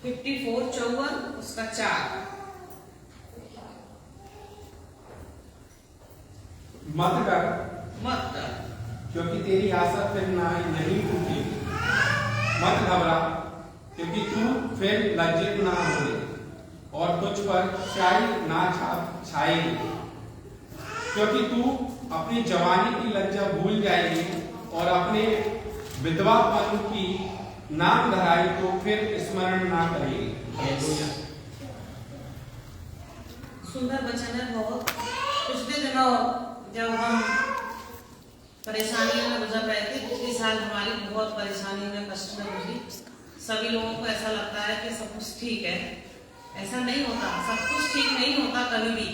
54 54 उसका 4 मत डर क्योंकि तेरी आशा फिर नहीं टूटेगी, मत घबरा क्योंकि तू फिर लज्जित ना होगी और तुझ पर स्याही ना छाएगी, क्योंकि तू अपनी जवानी की लज्जा भूल जाएगी और अपने विधवापन की नाम धराई तो फिर स्मरण ना करेगी। सुंदर वचन है बहुत। पिछले दिनों जब हम परेशानियों में गुजर रहे थे, पिछले साल हमारी बहुत परेशानी में कष्ट में गुजरी। सभी लोगों को ऐसा लगता है कि सब कुछ ठीक है, ऐसा नहीं होता। सब कुछ ठीक नहीं होता कभी भी।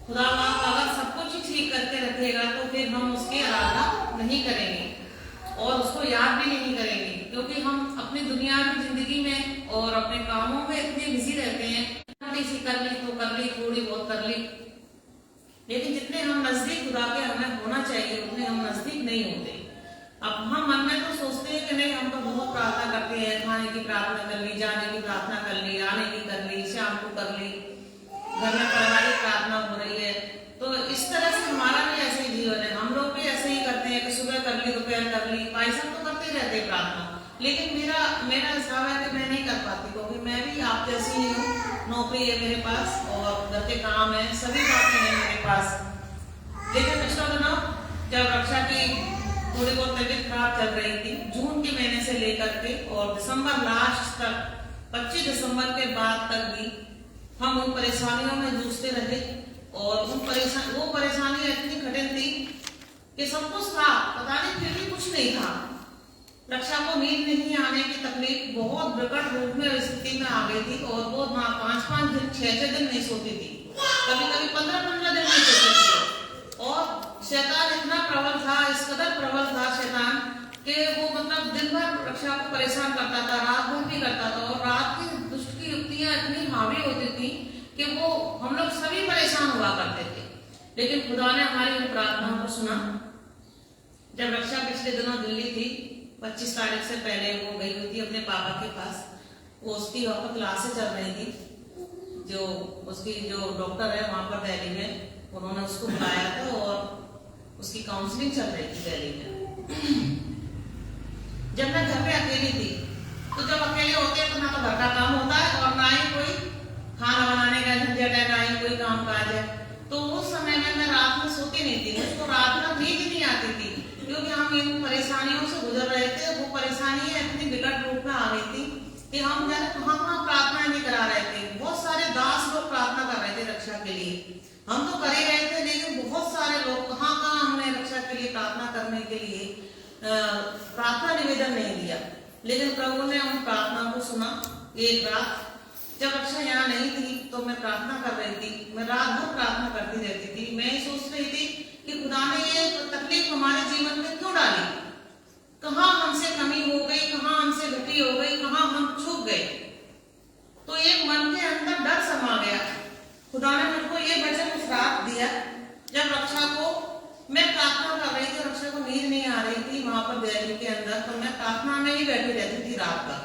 खुदा अगर सब कुछ ठीक करके रखेगा तो फिर हम उसकी आराधना नहीं करेंगे और उसको याद भी नहीं करेंगे, क्योंकि हम अपनी दुनियावी जिंदगी में और अपने कामों में इतने बिजी रहते हैं। किसी कर ली तो कर ली, थोड़ी बहुत कर ली, लेकिन जितने हम नजदीक खुदा के हमें होना चाहिए उतने हम नजदीक नहीं होते। अब हम मन में तो सोचते हैं कि नहीं, हम तो बहुत प्रार्थना करते हैं, खाने की प्रार्थना कर ली, जाने की प्रार्थना कर ली, आने की कर ली, शाम को कर ली, घर में पारिवारिक प्रार्थना हो रही है। तो इस तरह से हमारा भी ऐसे ही जीवन है। हम लोग भी ऐसे ही करते हैं कि सुबह कर ली, दोपहर कर ली, भाई सब तो करते रहते हैं प्रार्थना। लेकिन मेरा हिसाब है कि मैं नहीं कर पाती, क्योंकि मैं भी आप जैसी ही हूँ। नौकरी है मेरे पास और घर के काम है, सभी बातें हैं मेरे पास। लेकिन पिछले दिनों जब रक्षा की थोड़ी बहुत तबीयत खराब चल रही थी, जून के महीने से लेकर के और दिसंबर लास्ट तक, 25 दिसंबर के बाद तक भी हम उन परेशानियों में जूझते रहे। और वो परेशानियां इतनी कठिन थी कि सब कुछ था, पता नहीं फिर भी कुछ नहीं था। रक्षा को नींद नहीं आने की तकलीफ बहुत विकट रूप में स्थिति में आ गई थी और वो 5-5 दिन 6-6 दिन नहीं सोती थी, कभी कभी 15-15 दिन नहीं सोती थी। और शैतान इतना प्रबल था, इस कदर प्रबल था शैतान कि वो मतलब दिन भर रक्षा को परेशान करता था, रात भर भी करता था। और रात की दुष्ट की युक्तियां इतनी हावी होती थी कि वो हम लोग सभी परेशान हुआ करते थे। लेकिन खुदा ने हमारी प्रार्थनाओं को सुना। जब रक्षा पिछले दिनों दिल्ली थी, 25 तारीख से पहले वो गई हुई थी अपने पापा के पास। वो उसकी वहाँ क्लासें चल रही थी, जो उसकी जो डॉक्टर है वहाँ पर दिल्ली में, उन्होंने उसको बुलाया था और उसकी काउंसलिंग चल रही थी दिल्ली में। जब मैं घर पे अकेली थी, तो जब अकेले होते हैं तो ना तो घर का काम होता है और ना ही कोई खाना बनाने का झंझट है, ना ही कोई काम काज है। तो उस समय में मैं रात में सोती नहीं थी, मुझको रात में नींद नहीं आती थी, क्योंकि हम इन परेशानियों से गुजर रहे थे। वो परेशानियां इतनी विकट रूप में आ गई थी कि हम जाने कहाँ प्रार्थना नहीं करा रहे थे। बहुत सारे दास लोग प्रार्थना कर रहे थे रक्षा के लिए, हम तो कर ही रहे थे, लेकिन बहुत सारे लोग कहाँ हमने रक्षा के लिए प्रार्थना करने के लिए प्रार्थना निवेदन नहीं दिया। लेकिन प्रभु ने उन प्रार्थना को सुना। एक रात जब रक्षा यहाँ नहीं थी तो मैं प्रार्थना कर रही थी, मैं रात भर प्रार्थना करती रहती थी। मैं सोच रही थी कि खुदा ने ये तकलीफ हमारे जीवन में क्यों डाली, कहाँ हमसे कमी हो गई, कहाँ हमसे घटी हो गई, कहाँ हम चूक गए। तो एक मन के अंदर डर समा गया। खुदा ने मुझको ये वचन उस रात दिया जब रक्षा को मैं प्रार्थना कर रही थी, रक्षा को नींद नहीं आ रही थी वहां पर दिल्ली के अंदर। तो मैं प्रार्थना में ही बैठी रहती थी रात भर।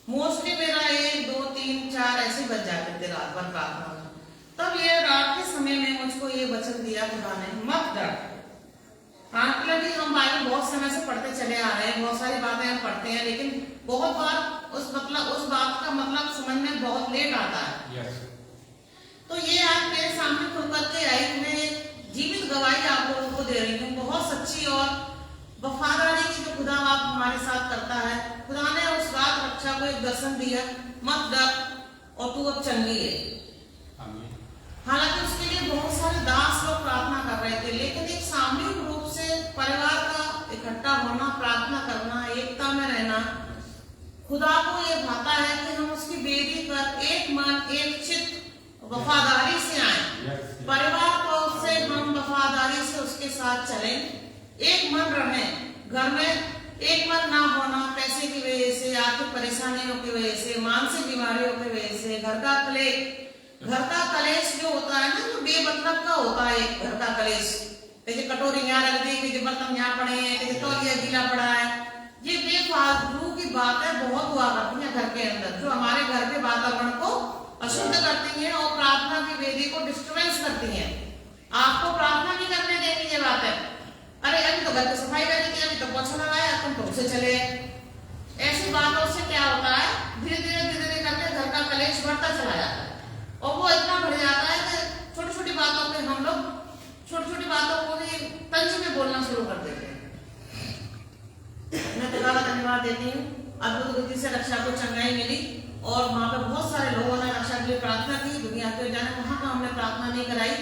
मोस्टली मेरा 1, 2, 3, 4 ऐसे बज जाते थे रात भर प्रार्थना में। तब ये रात के समय में मुझको ये वचन दिया खुदा ने, मत डर। हालांकि भी हम बाइबल बहुत समय से पढ़ते चले आ रहे हैं, बहुत सारी बातें हम पढ़ते हैं, लेकिन बहुत बार उस बात का मतलब समझ में बहुत लेट आता है। तो ये आज मेरे सामने खुल करके आई, मैं जीवित गवाही आप लोगों को दे रही हूँ। बहुत सच्ची और वफादारी की जो खुदा आप हमारे साथ करता है। खुदा ने उस रात रक्षा को एक दर्शन दिया, मत डर और तू अब चंगी है। हालांकि उसके लिए बहुत सारे दास लोग प्रार्थना कर रहे थे, लेकिन एक सामूहिक रूप से परिवार का इकट्ठा होना, प्रार्थना करना, एकता में रहना, खुदा को ये भाता है कि हम उसकी बेदी पर एक मन एक चित्त वफादारी से आए। परिवार को से हम वफादारी से उसके साथ चलें, एक मन रहें। घर में एक मन ना होना, पैसे की वजह से, आर्थिक परेशानियों की वजह से, मानसिक बीमारियों की वजह से, घर का कलेश जो होता है ना, जो बेमतलब का होता है। एक घर का कलेश, जैसे कटोरी यहाँ रख दी, जैसे बर्तन यहाँ पड़े हैं, जैसे तौलिया गीला पड़ा है, ये बेफालतू की बातें बहुत हुआ करती है घर के अंदर, जो हमारे घर वातावरण को अशुद्ध करती हैं और प्रार्थना की वेदी को डिस्टर्बेंस करती हैं। आपको प्रार्थना नहीं करने देंगी ये बात है। अरे अभी तो घर की सफाई करी थी, अभी तो पोछा लगाया, तुम तो उसे चले। ऐसी बातों से क्या होता है, धीरे धीरे करके घर का कलेश बढ़ता चला जाता है और वो इतना बढ़ जाता है कि छोटी छोटी बातों पे हम लोग छोटी छोटी बातों को भी तंज में बोलना शुरू कर देते हैं। मैं खुदा का धन्यवाद देती हूँ, अद्भुत गति से रक्षा को चंगाई मिली और वहाँ पे बहुत सारे लोगों ने रक्षा के लिए प्रार्थना की। दुनिया के जाने वहाँ का हमने प्रार्थना नहीं कराई।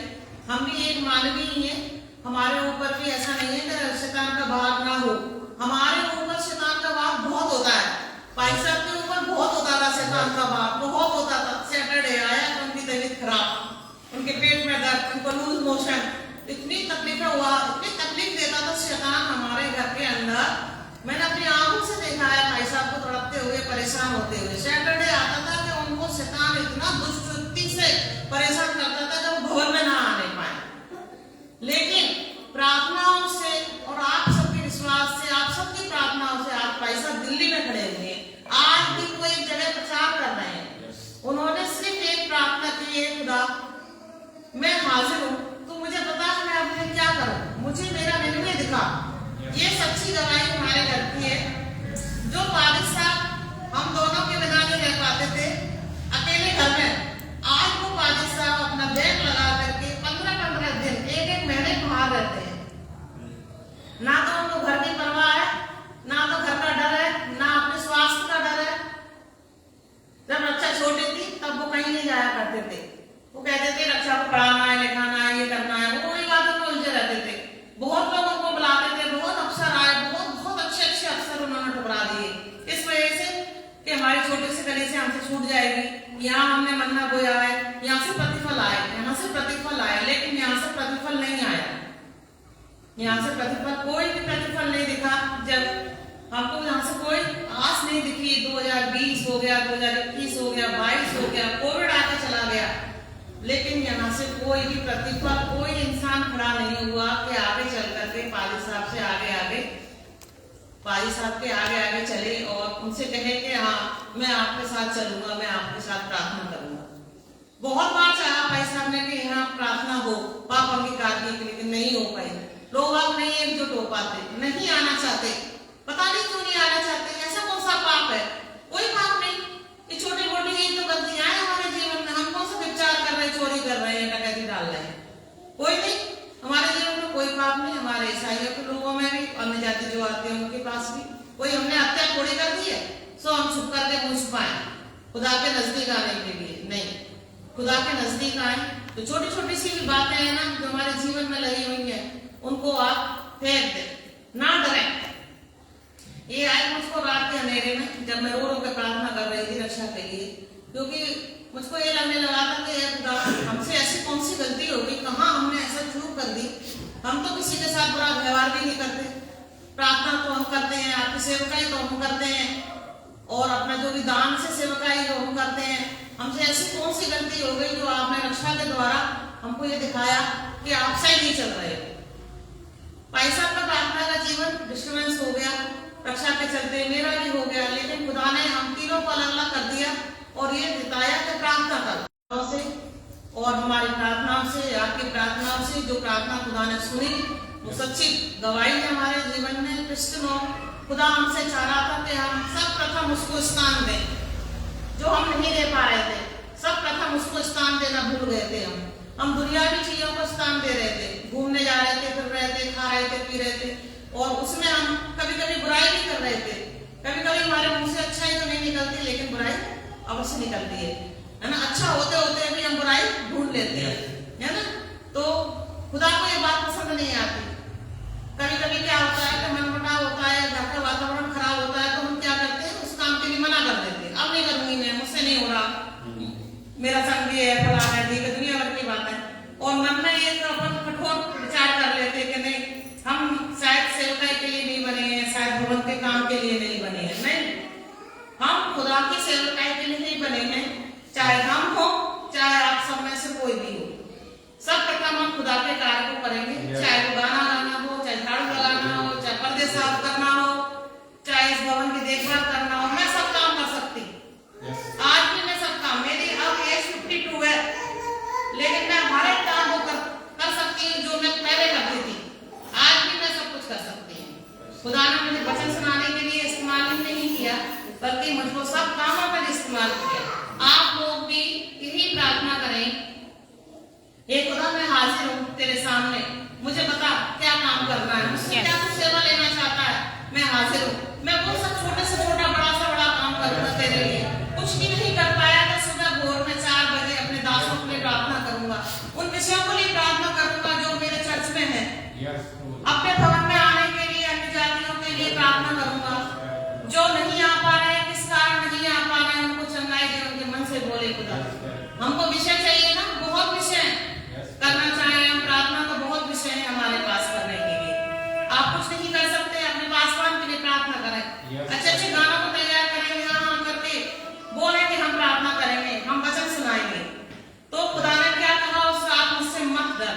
हम भी एक मानवीय ही है, हमारे ऊपर भी ऐसा नहीं है कि शैतान का भार ना हो। हमारे ऊपर शैतान का भार बहुत होता है। भाई साहब के ऊपर बहुत होता था शैतान का भार, बहुत होता था। सैटरडे आया तो उनकी तबीयत खराब, उनके पेट में दर्द, उनको लूज मोशन, इतनी तकलीफें हुआ, इतनी तकलीफ देता था शैतान हमारे घर के अंदर। मैंने अपनी आंखों से देखा है भाई साहब को तड़पते हुए, परेशान होते हुए। सैटरडे आता था कि उनको शैतान इतना दुष्टवृत्ति से परेशान करता था कि वो भवन में ना आने पाए। लेकिन प्रार्थनाओं से और आप सबके विश्वास से, आप सबकी प्रार्थनाओं से आज भाई साहब दिल्ली में खड़े हुए हैं। आज भी वो एक जगह प्रचार कर रहे हैं। उन्होंने सिर्फ एक प्रार्थना की है, खुदा मैं हाजिर हूँ, तो मुझे बता मैं अपने क्या करूँ, मुझे मेरा निर्णय दिखा। ये सच्ची गवाही हमारे घर की है। जो वालिद साहब हम दोनों के बिना नहीं रह पाते थे अकेले घर में, आज वो वालिद साहब अपना बैग लगा करके 15-15 दिन, 1-1 महीने बाहर रहते हैं। ना तो उनको घर की परवाह है, ना तो घर का डर है, ना अपने स्वास्थ्य का डर है। जब रक्षा छोटी थी तब वो कहीं नहीं जाया करते थे। वो कहते थे रक्षा को पढ़ाना है, लिखाना है, ये करना है, वो उन्हीं बातों में उलझे रहते थे। बहुत लोग उनको बुलाते थे, बहुत अफसर आए, बहुत अच्छे अफसर उन्होंने ठुकरा दिए इस वजह से कि हमारी छोटी सी गली से हमसे छूट जाएगी। यहाँ हमने मन्ना बोया है, यहाँ से प्रतिफल आए, यहाँ से प्रतिफल आए, लेकिन यहाँ से प्रतिफल नहीं आया। यहाँ से प्रतिफल, कोई भी प्रतिफल नहीं दिखा। जब हमको यहाँ से कोई आस नहीं दिखी, 2020 हो गया, 2021 हो गया, 22 हो गया, कोविड आके चला गया, लेकिन यहाँ से कोई भी प्रतिफल, कोई इंसान खड़ा नहीं हुआ कि आगे चल करके पाली साहब से आगे पाली साहब के आगे चले और उनसे कहे कि हाँ मैं आपके साथ चलूंगा, मैं आपके साथ प्रार्थना करूंगा। बहुत बार चाहा भाई साहब ने कि यहाँ प्रार्थना हो पाप अंगीकार की, लेकिन नहीं हो पाई। लोग आप नहीं एकजुट हो पाते, नहीं आना चाहते, पता नहीं क्यों नहीं आना चाहते। ऐसा कौन सा पाप है? कोई पाप नहीं, ये छोटी मोटी यही तो गलतियां हैं हमारे जीवन में। हम कौन सा विचार कर रहे हैं, चोरी कर रहे हैं, डकैती डाल रहे हैं? कोई नहीं, हमारे जीवन में कोई पाप नहीं। हमारे ईसाइयों के लोगों में भी, अन्य जाति जो आते हैं उनके पास भी, कोई हमने हत्या थोड़ी कर दी है सो हम छुप करके मुंह छुपाए खुदा के नजदीक आने के लिए। नहीं, खुदा के नजदीक आए तो छोटी छोटी सी भी बातें हैं ना जो हमारे जीवन में लगी हुई है, उनको आप फेंक दे, ना डरे। ये आए मुझको रात के अंधेरे में, जब मैं रो रो के प्रार्थना कर रही थी रक्षा के लिए, क्योंकि मुझको ये लगने लगा था कि खुदा हमसे ऐसी कौन सी गलती हो गई, कहाँ हमने ऐसा चूक कर दी। हम तो किसी के साथ बुरा व्यवहार भी नहीं करते, प्रार्थना तो हम करते हैं, आपकी सेवकाई तो हम करते हैं, और अपना जो भी दान से सेवकाई जो हम करते हैं। हमसे ऐसी कौन सी गलती हो गई जो आपने रक्षा के द्वारा हमको ये दिखाया कि आप सही नहीं चल रहे हो। भाई साहब का प्रार्थना का जीवन डिस्टर्बेंस हो गया, रक्षा के चलते मेरा भी हो गया, लेकिन खुदा ने हम तीनों को अलग अलग कर दिया और ये बताया कि प्रार्थना कर से और हमारी प्रार्थनाओं से, आपकी प्रार्थनाओं से जो प्रार्थना खुदा ने सुनी वो सच्ची गवाही है हमारे जीवन में। क्रिश्चियनों, खुदा हमसे चाह रहा था कि हम सब प्रथम उसको स्थान दें जो हम नहीं दे पा रहे थे। सब प्रथम उसको स्थान देना भूल गए थे। हम दुनियावी चीजों को स्थान दे रहे थे, घूमने जा रहे थे, फिर रहे थे, खा रहे थे, पी रहे थे, और उसमें हम कभी कभी बुराई भी कर रहे थे। कभी कभी हमारे मुंह से अच्छाई तो नहीं निकलती, लेकिन बुराई अवश्य निकलती है ना। अच्छा होते होते भी हम बुराई ढूंढ लेते हैं, है ना। तो खुदा को ये बात पसंद नहीं आती। कभी कभी क्या होता है कि मनमुटाव होता है, घर का वातावरण खराब होता है, तो हम क्या करते हैं, उस काम के लिए मना कर देते हैं। अब नहीं करूंगी मैं, मुझसे नहीं हो रहा, मेरा संग है, फला है, ठीक है, दुनिया भर की बात है। और मन में ये तो अपन कठोर विचार कर लेते कि नहीं, हम शायद सेवकाई के लिए नहीं बने हैं, शायद भवन के काम के लिए नहीं बने हैं। नहीं, हम खुदा की सेवकाई के लिए नहीं बने हैं, चाहे हम हो चाहे आप सब में से कोई भी हो। सब प्रथम हम खुदा के कार्य को करेंगे, चाहे वो गाना गाना हो, चाहे झाड़ू लगाना हो, चाहे पर्दे साफ करना हो, चाहे इस भवन की देखभाल करना हो। मैं सब काम कर सकती, आज भी मैं सब उनको सब कामों पर इस्तेमाल किया। आप लोग भी यही प्रार्थना करें, हे खुदा मैं हाजिर हूँ तेरे सामने, मुझे बता क्या काम करना है, मुझसे क्या तू सेवा लेना चाहता है, मैं हाजिर हूँ। मैं वो सब छोटे से छोटा बड़ा सा बड़ा काम करूंगा तेरे लिए। कुछ भी नहीं कर पाया तो सुबह भोर में 4 बजे अपने दासों के लिए प्रार्थना करूंगा, उन विषयों के लिए प्रार्थना करूंगा जो मेरे चर्च में है। अपने भवन में आने के लिए अन्य जातियों के लिए प्रार्थना करूंगा, जो नहीं आ पा रहे हैं, किस कारण नहीं आ पा रहे हैं, उनको चंगाई दे, उनके मन से बोले खुदा। हमको विषय चाहिए ना, बहुत विषय करना चाहे हम, प्रार्थना का बहुत विषय है हमारे पास करने के लिए। आप कुछ नहीं कर सकते, अपने पासवान के लिए प्रार्थना करें, अच्छे अच्छे गानों को तैयार करेंगे, यहाँ करके बोले कि हम प्रार्थना करेंगे, हम वचन सुनाएंगे। तो खुदा ने क्या कहा उससे, आप मुझसे मत डर,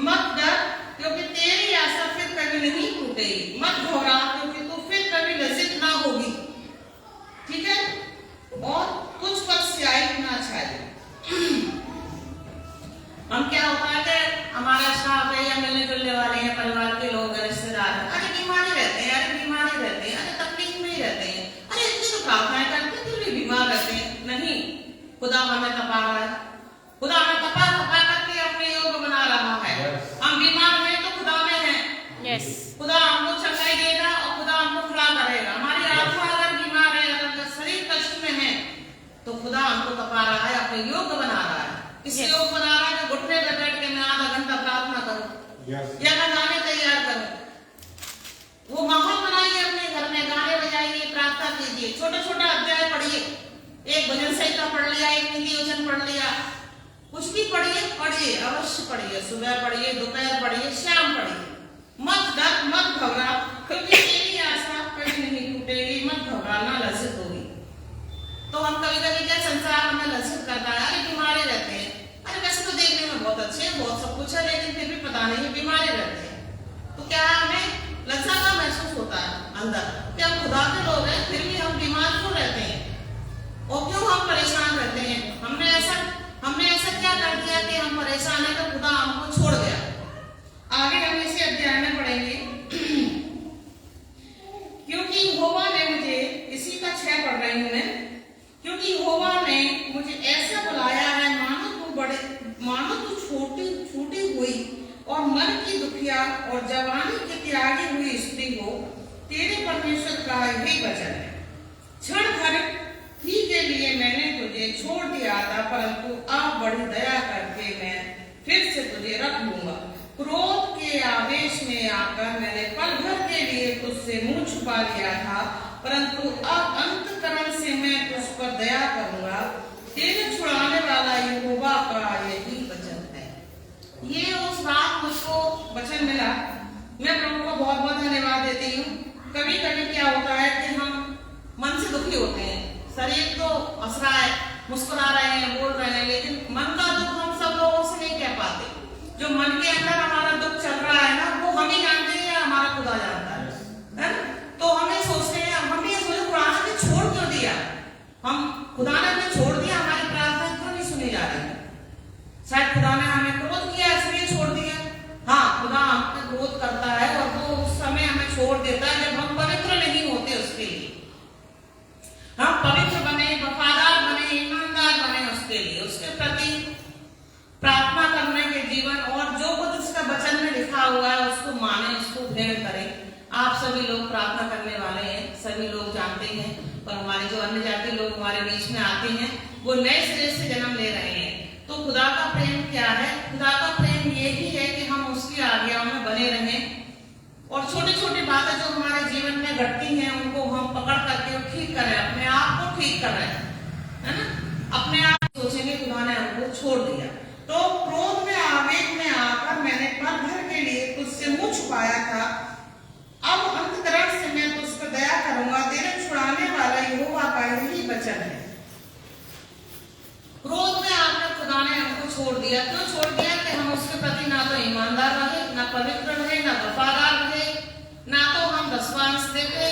मत डर, क्योंकि तेरी आशा फिर कभी नहीं टूटेगी। मत घबरा, क्योंकि तू फिर कभी लज्जित ना होगी, ठीक है, और कुछ पल स्याही ना छाए। हम क्या होता है कि हमारा स्टाफ है या मिलने जुलने वाले हैं, परिवार के लोग हैं, रिश्तेदार हैं, अरे बीमारी रहते हैं, अरे बीमारी रहते हैं, अरे तकलीफ में ही रहते हैं, अरे इतनी तो प्रार्थनाएं करते हैं फिर भी बीमार रहते हैं। नहीं, खुदा हमें तपा रहा है, खुदा हमें तपा करके अपने योग बना रहा है। हम बीमार हैं तो खुदा में हैं, खुदा हमको चंगाई देगा और खुदा हमको खड़ा करेगा। हमारी आत्मा अगर बीमार है, अगर शरीर कष्ट में है, तो खुदा हमको तपा रहा है, अपने योग बना रहा है। किसी योग बना रहा है कि घुटने पे बैठ के मैं आधा घंटा प्रार्थना करूं या मैं गाने तैयार करूं। वो माहौल बनाइए अपने घर में, गाने बजाइए, प्रार्थना कीजिए, छोटा छोटा अध्याय पढ़िए, एक भजन संहिता पढ़ लिया, एक नीति वचन पढ़ लिया, कुछ भी पढ़िए, पढ़िए, अवश्य पढ़िए, सुबह पढ़िए, दोपहर पढ़िए, शाम पढ़िए। मत डर, मत घबरा, क्योंकि तेरी आशा कभी नहीं टूटेगी। मत घबराना, लज्जित होगी। तो हम कभी कभी क्या, संसार हमें लज्जित करता है, अरे बीमारी रहते हैं, अरे वैसे तो देखने में बहुत अच्छे हैं, बहुत सब कुछ है, लेकिन फिर भी पता नहीं बीमारी रहते हैं। तो क्या हमें लज्जा का महसूस होता है अंदर कि हम खुदा के लोग हैं, फिर भी हम बीमार क्यों रहते हैं और क्यों हम परेशान रहते हैं? हमने ऐसा क्या कर दिया कि हम परेशान है तो खुदा हमको छोड़ गया? आगे हम इसी अध्याय में पढ़ेंगे। क्योंकि यहोवा ने मुझे, इसी का 6 पढ़ रही हूं मैं, क्योंकि यहोवा ने मुझे ऐसा बुलाया है मानो तू छूटी हुई और मन की दुखिया और जवानी की त्यागी हुई स्त्री हो। तेरे परमेश्वर का यही वचन है, क्षण भर ही के लिए मैंने तुझे छोड़ दिया था, परंतु अब बड़ी दया करके मैं फिर से तुझे रख लूंगा। क्रोध के आवेश में आकर मैंने पल भर के लिए तुझसे मुंह छुपा लिया था, परंतु अब अंतकरण से मैं तुझ पर दया करूंगा। तेरे छुड़ाने वाला यहोवा का यही वचन है। ये उस रात मुझको वचन मिला, मैं प्रभु को बहुत बहुत धन्यवाद देती हूँ। कभी कभी क्या होता है कि हम मन से दुखी होते हैं, शरीर तो हंस रहा है, मुस्कुरा रहे हैं, बोल रहे हैं, लेकिन मन का दुख हम सब लोगों से नहीं कह पाते। जो मन के अंदर हमारा दुख चल रहा है ना, वो हम ही जानते हैं या हमारा खुदा जानता है ना? तो हमें सोचते हैं, हम ये सोचे खुदा ने छोड़ क्यों दिया, हम खुदा ने हमें छोड़ दिया, हमारी प्रार्थना क्यों नहीं सुनी जा रही? शायद खुदा ने हमें क्रोध किया इसलिए छोड़ दिया। हाँ, खुदा हम पे क्रोध करता है और वो उस समय हमें छोड़ देता है जब हम पवित्र नहीं होते उसके लिए। हम पवित्र बने, वफादार बने, ईमानदार बने उसके लिए, उसके प्रति प्रार्थना करने के जीवन, और जो कुछ उसका वचन में लिखा हुआ है उसको माने, उसको ग्रहण करें। आप सभी लोग प्रार्थना करने वाले हैं, सभी लोग जानते हैं, पर हमारे जो अन्य जाति लोग हमारे बीच में आते हैं वो नए सिरे से जन्म ले रहे हैं। तो खुदा का प्रेम क्या है? खुदा का प्रेम यही है कि हम उसकी आज्ञाओं में बने रहें और छोटी छोटी बातें जो हमारे जीवन में घटती हैं उनको हम पकड़ करके ठीक करें, अपने आप को ठीक करें, है ना? अपने आप सोचेंगे खुदा ने हमको छोड़ दिया। तो क्रोध में आवेग में आकर मैंने पल भर के लिए तुझसे मुंह छुपाया था, अब अंतकरण से मैं तुझ पर दया करूंगा। तेरे छुड़ाने वाला यहोवा का यही वचन है। क्रोध में आकर खुदा ने हमको छोड़ दिया। क्यों छोड़ दिया? कि हम उसके प्रति ना तो ईमानदार रहे, ना पवित्र रहे, ना वफादार रहे, ना तो हम दसवांश देते,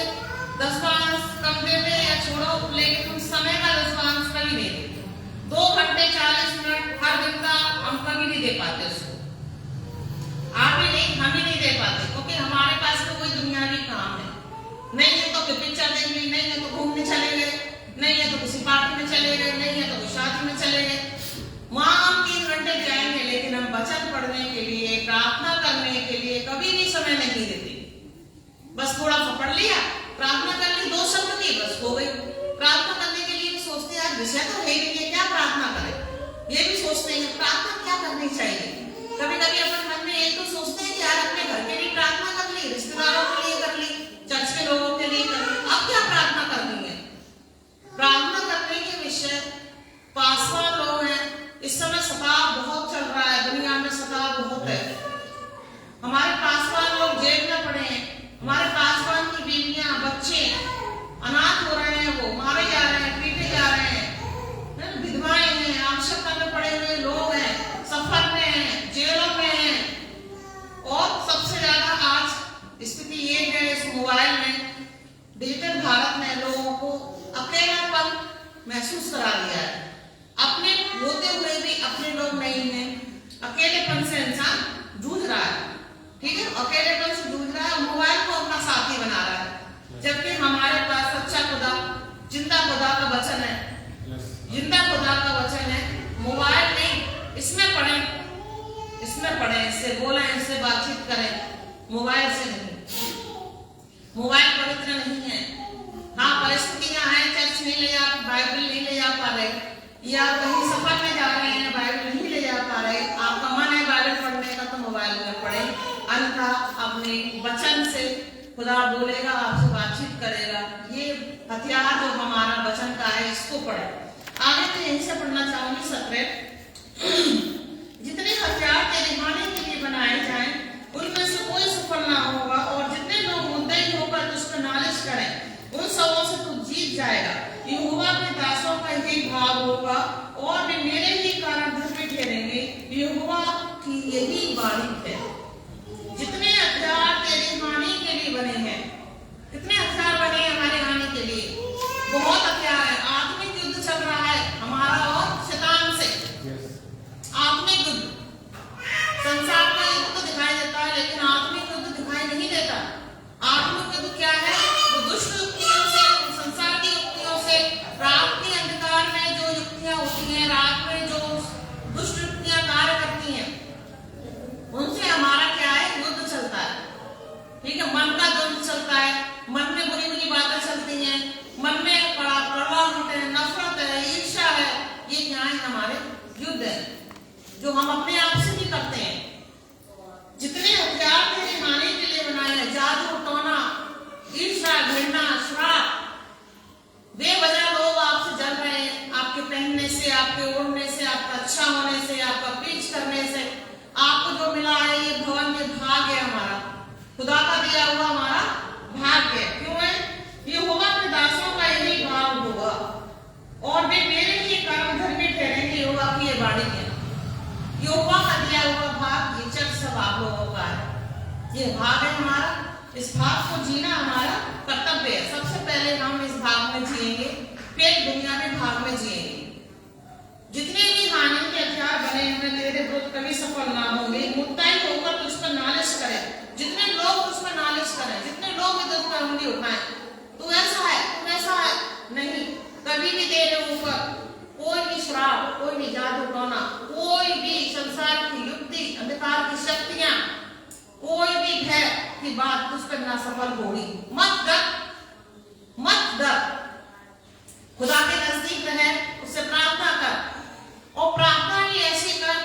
दसवांश कम देते या छोड़ो, लेकिन हम समय का दसवांश कभी नहीं देते। 2 घंटे 40 मिनट हर दिन का हम कभी नहीं दे पाते उसको, आप ही नहीं, हम ही नहीं दे पाते, क्योंकि हमारे पास तो कोई दुनियावी काम है नहीं है तो पिक्चर देखनी, नहीं है तो घूमने चलेंगे, थोड़ा सा पढ़ लिया, प्रार्थना कर ली, 2 शब्द की, बस हो गई। प्रार्थना करने के लिए भी सोचते हैं यार विषय तो है ही नहीं है, क्या प्रार्थना करें, ये भी सोचते हैं प्रार्थना क्या करनी चाहिए। कभी कभी अपन मन में ये तो सोचते हैं कि यार अपने घर के लिए प्रार्थना कर ली, रिश्तेदारों के लिए कर ली, चर्च के लोगों के लिए कर ली, अब क्या प्रार्थना करनी है। प्रार्थना करने के विषय पासवान लोग हैं, इस समय सताव बहुत चल रहा है, दुनिया में सताव बहुत है। हमारे पासवान लोग जेल में पड़े हैं, हमारे पासवान की बीवियां बच्चे अनाथ हो रहे हैं, वो मारे जा रहे हैं, पीटे जा रहे हैं, विधवाएं हैं, आवश्यकता में पड़े हुए लोग हैं, सफर में हैं, जेलों में हैं। और सबसे ज्यादा आज स्थिति ये है इस मोबाइल में, डिजिटल भारत ने लोगों को अकेलापन महसूस करा दिया है। अपने होते हुए भी अपने लोग नहीं हैं, अकेलेपन से इंसान जूझ रहा है, ठीक है, अकेलेपन से जूझ रहा है, मोबाइल को अपना साथी बना रहा है। जबकि हमारे पास सच्चा खुदा, जिंदा खुदा का वचन है, जिंदा खुदा का वचन है। मोबाइल नहीं, इसमें पढ़ें, इसमें पढ़ें, इससे बोलें, इससे बातचीत करें, मोबाइल से नहीं। मोबाइल पवित्र नहीं है। हाँ, परिस्थितियां हैं, चर्च नहीं ले जा, बाइबल नहीं ले जा पा रहे, या कहीं सफर में जा रहे हैं, बाइबल नहीं ले जा पा रहे, आपका मन है बाइबल पढ़ने का तो मोबाइल में पढ़ें, अन्यथा अपने वचन से खुदा बोलेगा, आपसे बातचीत करेगा। ये हथियार जो हमारा वचन का है, इसको पढ़े। आगे तो यहीं से पढ़ना चाहूंगी 17। जितने हथियार तेरे हानि के लिए बनाए जाएं, उनमें से कोई सफल ना होगा, और जितने लोग मुद्दई होकर तुझ पर नालिश करें, उन सबों से तू जीत जाएगा। यहोवा के दासों का यही भाव होगा, और वे मेरे ही कारण धर्मी ठहरेंगे, यहोवा की यही वाणी है। जितने हथियार तेरी हानि के लिए बने हैं, कितने हथियार बने हैं हमारे हानि के लिए, बहुत हथियार है। आत्मिक युद्ध चल रहा है हमारा और शैतान से, आत्मिक युद्ध। संसार का युद्ध तो दिखाई देता है, लेकिन आत्मिक युद्ध दिखाई नहीं देता। आत्मिक युद्ध क्या है? वो दुष्ट युक्तियों से, संसार की युक्तियों से, रात के अंधकार में जो युक्तियां होती हैं, रात में जो दुष्ट युक्तियां कार्य करती हैं, उनसे हमारा क्या है? युद्ध चलता है, ठीक है। मन का युद्ध चलता है, मन में बुरी बुरी बातें चलती हैं, मन में प्रलोभन है, नफरत है, ईर्ष्या है, ये क्या है? हमारे युद्ध है, जो हम अपने आप से भी करते हैं। जितने हथियार तेरी हानि के लिए बनाए हैं, जादू टोना, ईर्ष्या, घृणा, श्राप, बेवजह लोग आपसे जल रहे हैं, आपके पहनने से, आपके ओढ़ने से, आपका अच्छा होने से, आपका पीछ करने से। आपको जो मिला है ये भवन, ये भाग्य है हमारा, खुदा का दिया हुआ हमारा भाग्य। क्यों है? यहोवा के दासों का यही भाव होगा, और वे मेरे ही कारण धर्मी ठहरेंगे, यहोवा की ये वाणी है। यहोवा का दिया हुआ भाग, ये चर्च सब आप लोगों का है, ये भाग है हमारा। इस भाग को जीना हमारा कर्तव्य है। सबसे पहले हम इस भाग में जिएंगे, फिर दुनिया के भाग में जिएंगे। जितने भी हानि के हथियार बने हुए तेरे विरुद्ध कभी सफल ना होंगे। मुद्दाई होकर तुझ पर नालिश करे, जितने लोग तुझ पर नालिश करें, जितने लोग भी तुझ पर उंगली उठाएं, तू ऐसा है, तू ऐसा है, नहीं, कभी भी तेरे ऊपर कोई भी श्राप, कोई भी जादू टोना, कोई भी संसार की युक्ति, अंधकार की शक्तियां, कोई भी भय की बात तुझ पर ना सफल होगी। मत डर, मत डर, खुदा के नजदीक रहे, उससे प्रार्थना कर, और प्रार्थना ही ऐसी कर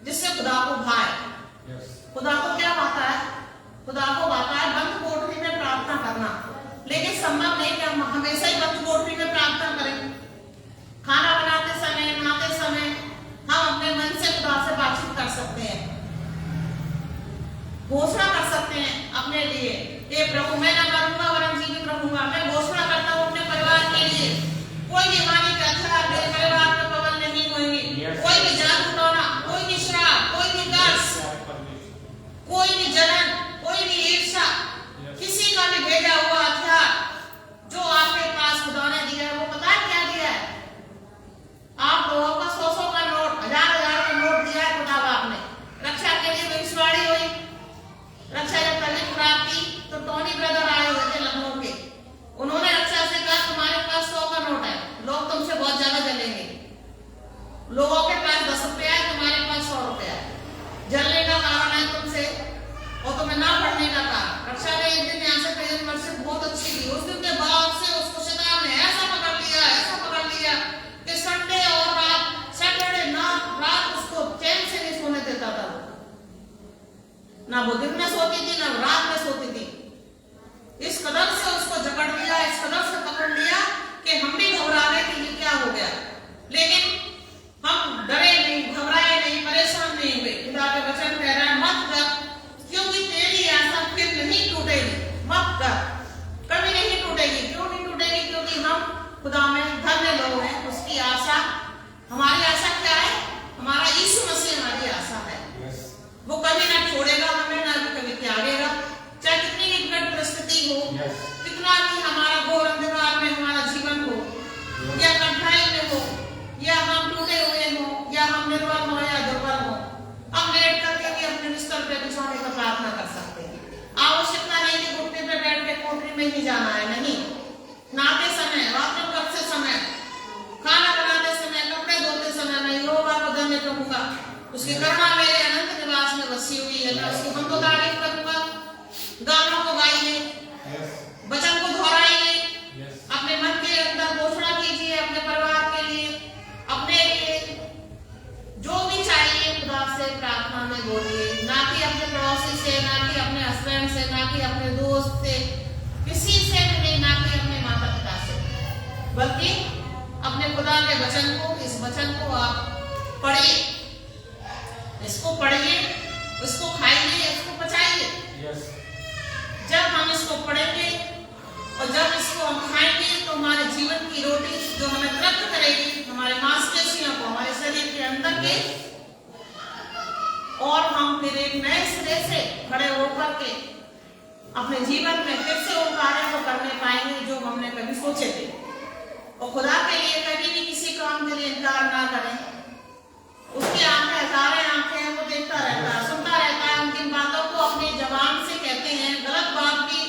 जिससे खुदा को भाए। खुदा को क्या भाता है? खुदा को भाता है बंद कोठरी में प्रार्थना करना, लेकिन संभव नहीं कि हम हमेशा ही बंद कोठरी में प्रार्थना करें। खाना बनाते समय, नहाते समय हम अपने मन से खुदा से बातचीत कर सकते हैं, घोषणा कर सकते हैं अपने लिए, हे प्रभु मैं न मरूंगा वरन जीवित रहूंगा। मैं घोषणा करता हूँ अपने परिवार के लिए, कोई भी हानि का हथियार मेरे परिवार में प्रबल नहीं होंगे, कोई भी जादू टोना, कोई भी श्राप, कोई भी कर्ज, कोई भी जलन, कोई भी ईर्ष्या, किसी का भी भेजा हुआ हथियार जो आपके पास खुदा ने दिया है, वो पता है क्या दिया है? आप लोगों का 100-100 का नोट, 1000-1000 का नोट दिया है खुदा बाप ने। रक्षा के लिए भविष्यवाणी हुई, रक्षा जब तबीयत खराब थी तो टोनी ब्रदर आए हुए थे लखनऊ के, उन्होंने रक्षा से कहा तुम्हारे पास 100 का नोट है, लोग तुमसे बहुत ज्यादा जलेंगे। लोगों के पास 10 रुपया है, तुम्हारे पास 100 रुपया है। जलने का कारण है तुमसे और तुम्हें ना पढ़ने का कारण। रक्षा ने एक दिन यहाँ ना वो दिन में सोती थी ना रात में सोती थी। इस कदर से उसको जकड़ लिया, इस कदर से पकड़ लिया कि हम भी घबरा गए कि ये क्या हो गया, लेकिन हम डरे नहीं, घबराए नहीं, परेशान नहीं हुए। खुदा के वचन कह रहा है मत कर, क्योंकि तेरी आशा फिर नहीं टूटेगी। मत कर, कभी नहीं टूटेगी। क्यों नहीं टूटेगी? क्योंकि हम खुदा में धन्य लोग हैं। उसकी आशा, हमारी आशा क्या है? हमारा यीशु मसीह हमारी आशा है। वो कभी ना छोड़ेगा हमें, ना कभी त्यागेगा। चाहे कितनी विकट परिस्थिति हो, कितना भी हमारा घोर अंधकार में हमारा जीवन हो, या कठिनाई में हो, या हम टूटे हुए हो, या हम निर्बल हो या दुर्बल हो, हम लेट करके भी अपने बिस्तर पे बिछौने पर प्रार्थना कर सकते हैं। आवश्यकता नहीं कि घुटने पे बैठ के कोठरी में ही जाना है, नहीं। नहाते समय, बाथरूम करते समय, खाना बनाते समय, कपड़े धोते समय मैं यहोवा को धन्य कहूंगा। उसकी करुणा मेरे अनंत निवास में बसी हुई है। मैं उसकी हम तो तारीफ करूंगा। गानों को गाइए, वचन को दोहराइए, अपने मन के अंदर घोषणा कीजिए, अपने परिवार के लिए, अपने लिए, जो भी चाहिए खुदा से प्रार्थना में बोलिए। ना कि अपने पड़ोसी से, ना कि अपने हस्बैंड से, ना कि अपने दोस्त से, किसी से भी नहीं, ना कि अपने माता पिता से, बल्कि अपने खुदा के वचन को, इस वचन को आप पढ़िए, इसको पढ़िए, इसको खाइए, इसको पचाइए। जब हम इसको पढ़ेंगे और जब इसको हम खाएंगे तो हमारे जीवन की रोटी जो हमें तृप्त करेगी, हमारे मांसपेशियों को, हमारे शरीर के अंदर के, और हम फिर एक नए सिरे से खड़े होकर के अपने जीवन में फिर से उन कार्यों को करने पाएंगे जो हमने कभी सोचे थे। और खुदा के लिए कभी भी किसी काम के लिए इनकार ना करें। उसकी आंखें, हजारे आंखें हैं, वो देखता रहता है, सुनता रहता है। उनकी बातों को अपनी जबान से कहते हैं, गलत बात भी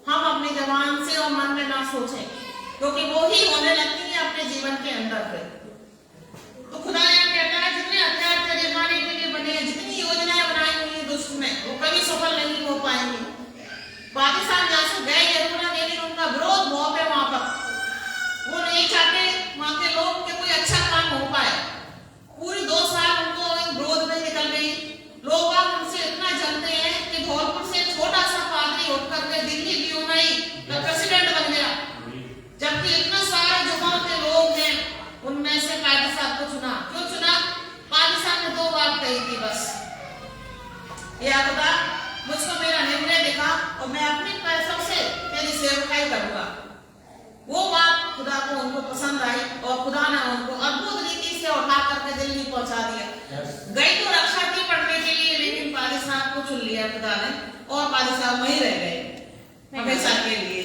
हम अपनी जबान से और मन में ना सोचें, क्योंकि वो ही होने लगती है अपने जीवन के अंदर पे। तो खुदा ये कहता है जितने हथियार तेरे मारने के लिए बने हैं, जितनी योजनाएं बनाई हुई है दुष्ट में, वो कभी सफल नहीं हो पाएंगी। पाकिस्तान जहाँ से गए जरूर है, लेकिन उनका विरोध बहुत है वहां पर। वो नहीं चाहते वहां के लोग के कोई अच्छा काम हो पाए। पूरी 2 साल उनको विरोध में निकल गई। लोग उनसे इतना जलते हैं कि धौलपुर से छोटा सा पादरी उठ करके दिल्ली क्यों नहीं प्रेसिडेंट बन गया, जबकि इतना सारे जुबान के लोग हैं, उनमें से कायदे साहब को चुना। क्यों चुना? पाकिस्तान ने 2 बात कही थी बस, या खुदा मुझको मेरा निर्णय दिखा और मैं अपने पैसों से तेरी सेवकाई करूंगा। वो बात खुदा को उनको पसंद आई और खुदा ने उनको अद्भुत रीति से उठा करके दिल्ली पहुंचा दिया। गई तो रक्षा की पढ़ने के लिए, लेकिन पादी साहब को चुन लिया खुदा ने, और पादी साहब वहीं रह गए हमेशा के लिए।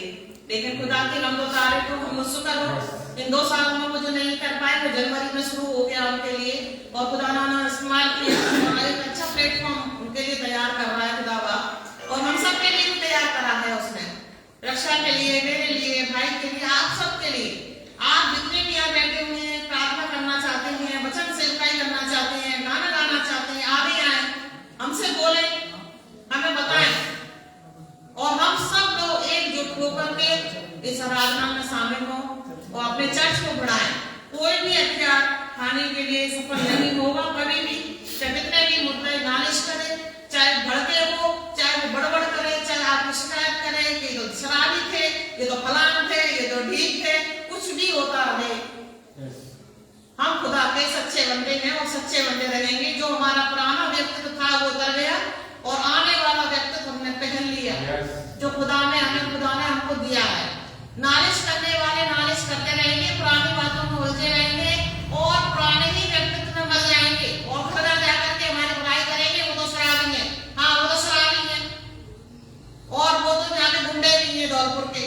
लेकिन खुदा की रंगो तारीफ को हम शुक्र हो, इन 2 सालों में वो जो नहीं कर पाए वो जनवरी में शुरू हो गया उनके लिए, और खुदा ने इस्तेमाल किया। एक अच्छा प्लेटफॉर्म उनके लिए तैयार कर रहा है खुदावा, और हम सब के लिए भी तैयार करा है उसने, रक्षा के लिए, मेरे लिए, भाई के लिए, आप सब के लिए। आप जितने भी यहाँ बैठे हुए हैं, प्रार्थना करना चाहते हैं, वचन सेवकाई करना चाहते हैं, गाना गाना चाहते हैं, आगे आए, हमसे बोले, हमें बताएं, और हम सब लोग एकजुट होकर के इस आराधना में शामिल हों और अपने चर्च को बढ़ाएं। कोई भी हथियार खाने के लिए सफल नहीं होगा कभी भी। चाहे कितने भी मुद्दे नालिश करे, चाहे भड़के हो, चाहे वो बड़बड़ करे, चाहे आप शिकायत करें कि ये तो शराबी थे, ये तो फलान थे, ये तो ढीक थे, कुछ भी होता रहे, हम खुदा के सच्चे बंदे हैं और सच्चे बंदे रहेंगे। जो हमारा पुराना व्यक्तित्व था वो उतर गया और आने वाला व्यक्तित्व हमने पहन लिया, जो खुदा ने हमको दिया है। नालिश करने वाले नालिश करते रहेंगे, पुरानी बातों में उलझे रहेंगे और पुराने ही व्यक्तित्व में मर जाएंगे और घर जाकर के हमारी बुराई करेंगे, वो तो शराबी है, हाँ वो तो शराबी है, और वो तो यहाँ के गुंडे भी हैं धौलपुर के।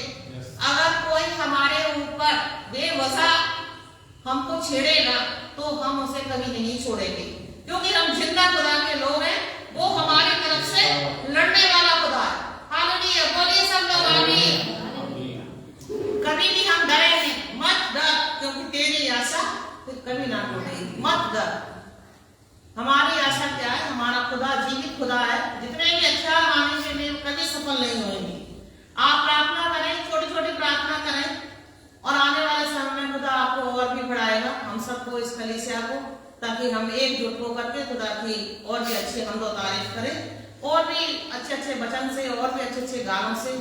अगर कोई हमारे ऊपर बेवजह हमको छेड़ेगा तो हम उसे कभी नहीं छोड़ेंगे, क्योंकि हम जिंदा खुदा के लोग हैं। वो हमारी तरफ से लड़ने वाला खुदा है। हालेलुया, बोलिए सब लोग आमीन। कभी भी हम डरे नहीं, मत डर, क्योंकि तेरी आशा फिर कभी ना टूटेगी। मत डर, हमारी आशा क्या है? हमारा खुदा जीवित खुदा है। जितने भी हथियार आने के लिए कभी सफल नहीं होंगे। आप प्रार्थना करें, छोटी छोटी प्रार्थना करें, और आने वाले समय में खुदा आपको और भी बढ़ाएगा, हम सबको, इस कलीसिया को, ताकि हम एकजुट होकर के खुदा की और भी अच्छी हमदो तारीफ करें। और भी अच्छे अच्छे वचन से और भी अच्छे अच्छे गानों से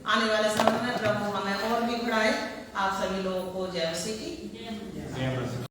आने वाले समय में प्रभु हमें और भी बढ़ाए। आप सभी लोगों को जय मसीह की।